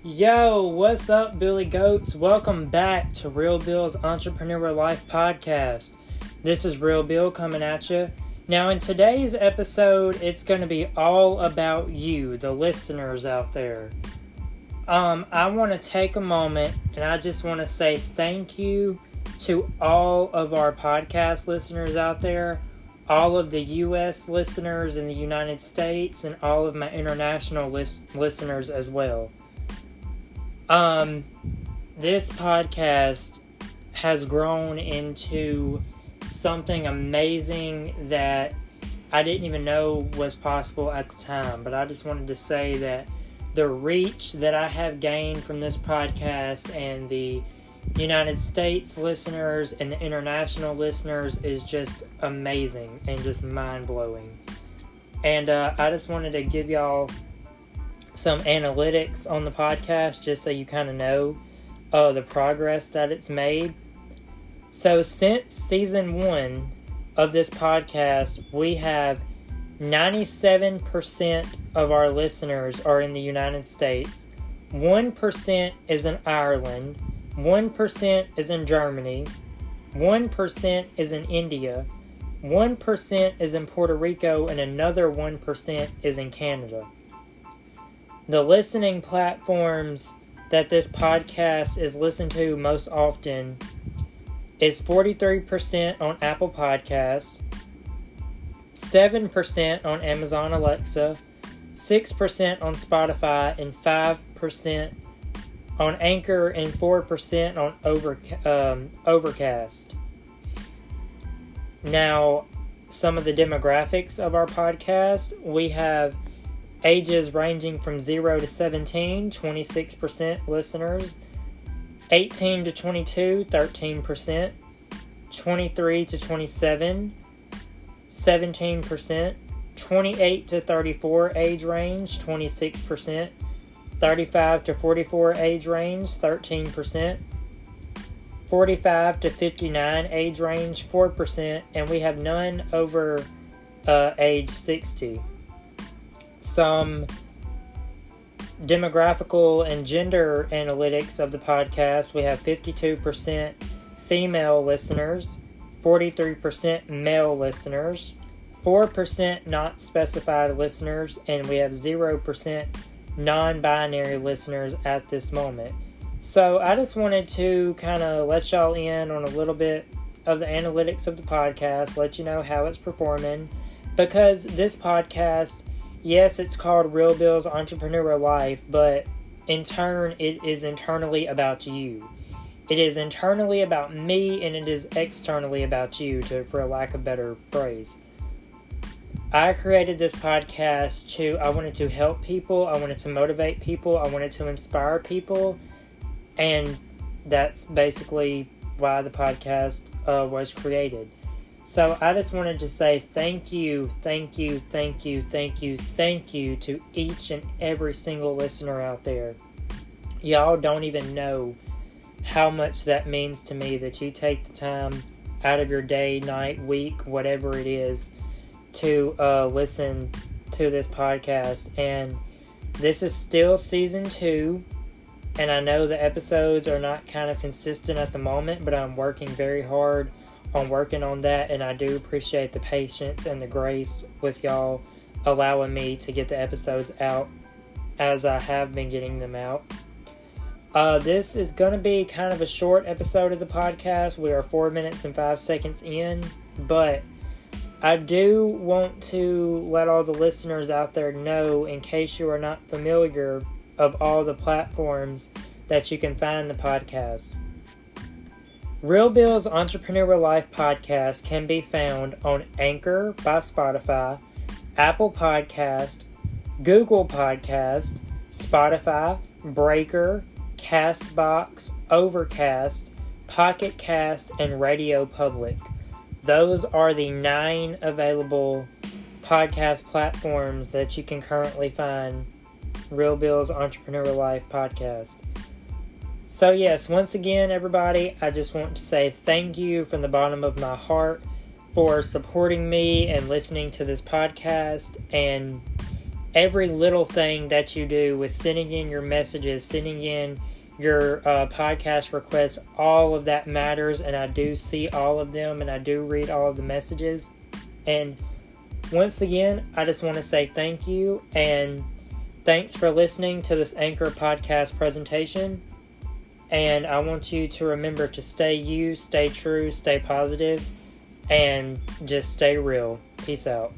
Yo, what's up, Billy Goats? Welcome back to RBEL's Entrepreneur Life Podcast. This is RBEL coming at you. Now, in today's episode, it's going to be all about you, the listeners out there. I want to take a moment and I just want to say thank you to all of our podcast listeners out there, all of the U.S. listeners in the United States, and all of my international listeners as well. This podcast has grown into something amazing that I didn't even know was possible at the time. But I just wanted to say that the reach that I have gained from this podcast and the United States listeners and the international listeners is just amazing and just mind-blowing. And I just wanted to give y'all some analytics on the podcast just so you kind of know the progress that it's made. So since season 1 of this podcast, we have 97% of our listeners are in the United States, 1% is in Ireland, 1% is in Germany, 1% is in India, 1% is in Puerto Rico, and another 1% is in Canada. The listening platforms that this podcast is listened to most often is 43% on Apple Podcasts, 7% on Amazon Alexa, 6% on Spotify, and 5% on Anchor, and 4% on Overcast. Now, some of the demographics of our podcast, we have ages ranging from 0 to 17, 26% listeners. 18 to 22, 13%. 23 to 27, 17%. 28 to 34 age range, 26%. 35 to 44 age range, 13%. 45 to 59 age range, 4%. And we have none over age 60. Some demographical and gender analytics of the podcast. We have 52% female listeners, 43% male listeners, 4% not specified listeners, and we have 0% non-binary listeners at this moment. So I just wanted to kind of let y'all in on a little bit of the analytics of the podcast, let you know how it's performing, because this podcast, yes, it's called RBEL's Entrepreneur Life, but in turn, it is internally about you. It is internally about me, and it is externally about you, for a lack of a better phrase. I created this podcast I wanted to help people, I wanted to motivate people, I wanted to inspire people, and that's basically why the podcast was created. So I just wanted to say thank you to each and every single listener out there. Y'all don't even know how much that means to me, that you take the time out of your day, night, week, whatever it is, to listen to this podcast. And this is still season 2, and I know the episodes are not kind of consistent at the moment, but I'm working very hard on working on that, and I do appreciate the patience and the grace with y'all allowing me to get the episodes out as I have been getting them out. This is going to be kind of a short episode of the podcast. We are 4 minutes and 5 seconds in, but I do want to let all the listeners out there know, in case you are not familiar, of all the platforms that you can find the podcast. RBEL's Entrepreneur Life Podcast can be found on Anchor by Spotify, Apple Podcast, Google Podcast, Spotify, Breaker, Castbox, Overcast, Pocket Cast, and Radio Public. Those are the 9 available podcast platforms that you can currently find RBEL's Entrepreneur Life Podcast. So yes, once again, everybody, I just want to say thank you from the bottom of my heart for supporting me and listening to this podcast. And every little thing that you do with sending in your messages, sending in your podcast requests, all of that matters, and I do see all of them, and I do read all of the messages. And once again, I just want to say thank you, and thanks for listening to this Anchor podcast presentation. And I want you to remember to stay you, stay true, stay positive, and just stay real. Peace out.